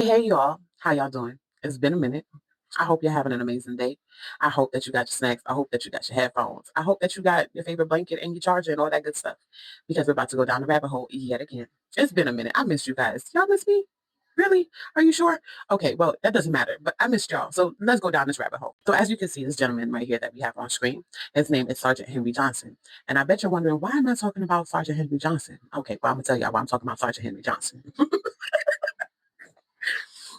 Hey y'all, how y'all doing? It's been a minute. I hope you're having an amazing day. I hope that you got your snacks. I hope that you got your headphones. I hope that you got your favorite blanket and your charger and all that good stuff because we're about to go down the rabbit hole yet again. It's been a minute. I missed you guys. Y'all miss me? Really? Are you sure? Okay, well, that doesn't matter, but I missed y'all. So let's go down this rabbit hole. So as you can see, this gentleman right here that we have on screen, his name is Sergeant Henry Johnson. And I bet you're wondering, why am I talking about Sergeant Henry Johnson? Okay, well, I'm going to tell y'all why I'm talking about Sergeant Henry Johnson.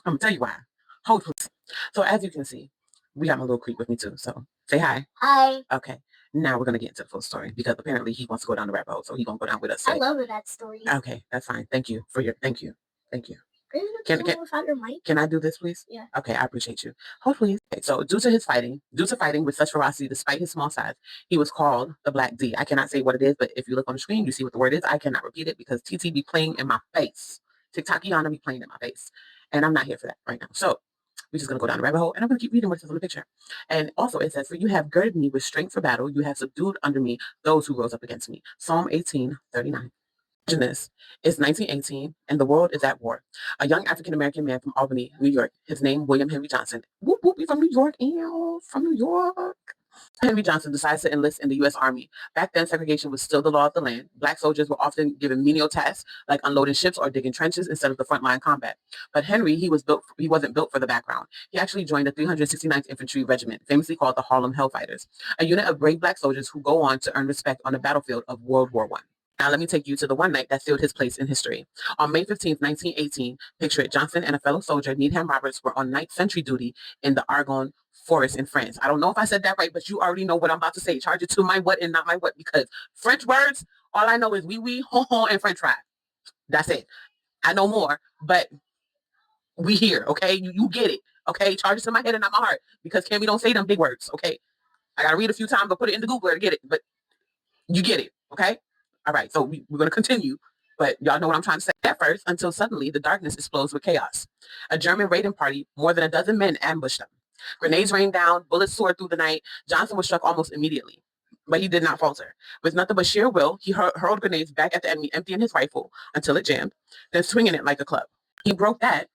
I'm gonna tell you why. Hold please. So as you can see, we got my little creep with me too. So say hi. Hi. Okay. Now we're gonna get into the full story because apparently he wants to go down the rabbit hole, so he's gonna go down with us. I love that story. Okay, that's fine. Thank you for your thank you. Thank you. Can I do this, please? Yeah. Okay, I appreciate you. Hold please. Okay, so due to fighting with such ferocity despite his small size, he was called the Black D. I cannot say what it is, but if you look on the screen, you see what the word is. I cannot repeat it because TT be playing in my face. TikTokiana be playing in my face. And I'm not here for that right now. So we're just going to go down the rabbit hole and I'm going to keep reading what it says on the picture. And also it says, for you have girded me with strength for battle. You have subdued under me those who rose up against me. Psalm 18:39. This is 1918 and the world is at war. A young African-American man from Albany, New York, his name William Henry Johnson. Whoop, whoop, he's from New York. Ew, from New York. Henry Johnson decides to enlist in the U.S. Army. Back then, segregation was still the law of the land. Black soldiers were often given menial tasks like unloading ships or digging trenches instead of the frontline combat. But Henry, he wasn't built for the background. He actually joined the 369th Infantry Regiment, famously called the Harlem Hellfighters, a unit of brave black soldiers who go on to earn respect on the battlefield of World War I. Now, let me take you to the one night that sealed his place in history. On May 15th, 1918, picture it, Johnson and a fellow soldier, Needham Roberts, were on night sentry duty in the Argonne Forest in France. I don't know if I said that right, but you already know what I'm about to say. Charge it to my what and not my what, because French words, all I know is oui, ho, ho, and French fry. That's it. I know more, but we here, okay? You get it, okay? Charge it to my head and not my heart, because Cammy don't say them big words, okay? I got to read a few times, but put it in the Googler to get it, but you get it, okay? All right, so we're going to continue, but y'all know what I'm trying to say at first, until suddenly the darkness explodes with chaos. A German raiding party, more than a dozen men, ambushed them. Grenades rained down, bullets soared through the night. Johnson was struck almost immediately, but he did not falter. With nothing but sheer will, he hurled grenades back at the enemy, emptying his rifle until it jammed, then swinging it like a club. He broke that.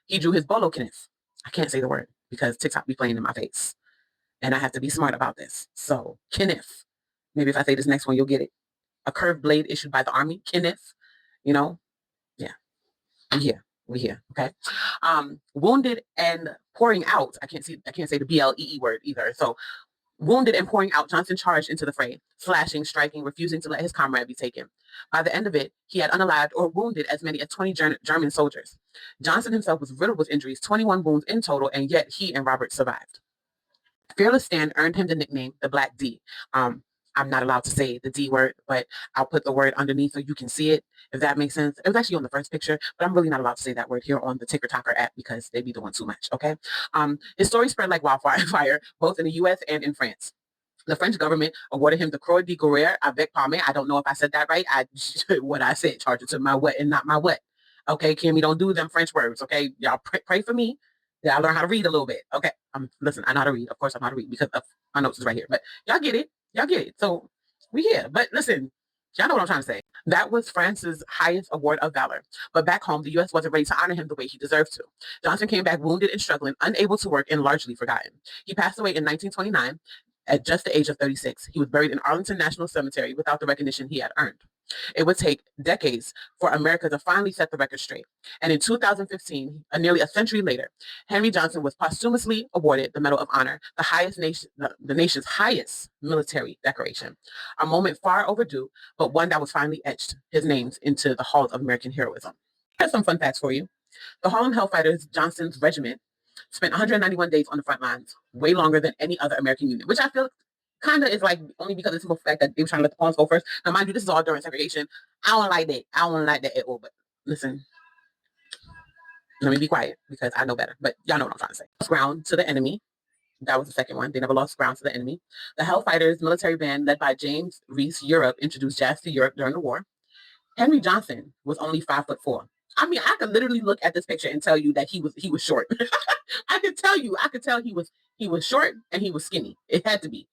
He drew his bolo kniff. I can't say the word because TikTok be playing in my face, and I have to be smart about this. So, kniff. Maybe if I say this next one, you'll get it. A curved blade issued by the army, kniff. You know, yeah. We here, okay? Wounded and pouring out. I can't say the BLEE word either. So wounded and pouring out, Johnson charged into the fray, slashing, striking, refusing to let his comrade be taken. By the end of it, he had unalived or wounded as many as 20 German soldiers. Johnson himself was riddled with injuries, 21 wounds in total, and yet he and Robert survived. Fearless stand earned him the nickname the Black D. I'm not allowed to say the D word, but I'll put the word underneath so you can see it, if that makes sense. It was actually on the first picture, but I'm really not allowed to say that word here on the TikToker app because they be doing too much, okay? His story spread like wildfire, both in the U.S. and in France. The French government awarded him the Croix de Guerre avec Palme. I don't know if I said that right. What I said, charge it to my what and not my what. Okay, Kimmy, don't do them French words, okay? Y'all pray for me that I learn how to read a little bit, okay? Listen, I know how to read. Of course, I know how to read because my notes is right here. But y'all get it. Y'all get it. So we here. But listen, y'all know what I'm trying to say. That was France's highest award of valor. But back home, the U.S. wasn't ready to honor him the way he deserved to. Johnson came back wounded and struggling, unable to work and largely forgotten. He passed away in 1929 at just the age of 36. He was buried in Arlington National Cemetery without the recognition he had earned. It would take decades for America to finally set the record straight. And in 2015, nearly a century later, Henry Johnson was posthumously awarded the Medal of Honor, the nation's highest military decoration. A moment far overdue, but one that was finally etched his names into the halls of American heroism. Here's some fun facts for you. The Harlem Hellfighters, Johnson's regiment, spent 191 days on the front lines, way longer than any other American unit, which I feel kind of is like only because of the simple fact that they were trying to let the pawns go first. Now, mind you, this is all during segregation. I don't like that. I don't like that at all. But listen, let me be quiet because I know better. But y'all know what I'm trying to say. Ground to the enemy. That was the second one. They never lost ground to the enemy. The Hellfighters military band led by James Reese Europe introduced jazz to Europe during the war. Henry Johnson was only 5'4". I mean, I could literally look at this picture and tell you that he was short. I could tell he was short and he was skinny. It had to be.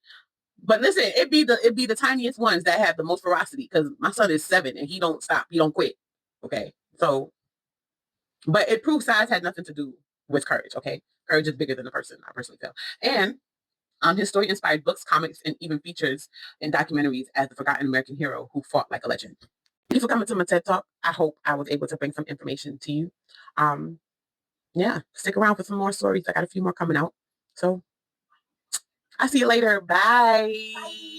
But listen, it'd be the tiniest ones that have the most ferocity because my son is 7 and he don't stop. He don't quit. Okay. So But it proves size had nothing to do with courage, okay? Courage is bigger than the person, I personally feel. And his story inspired books, comics, and even features in documentaries as the forgotten American hero who fought like a legend. Thank you for coming to my TED Talk. I hope I was able to bring some information to you. Yeah, stick around for some more stories. I got a few more coming out. So I'll see you later. Bye. Bye.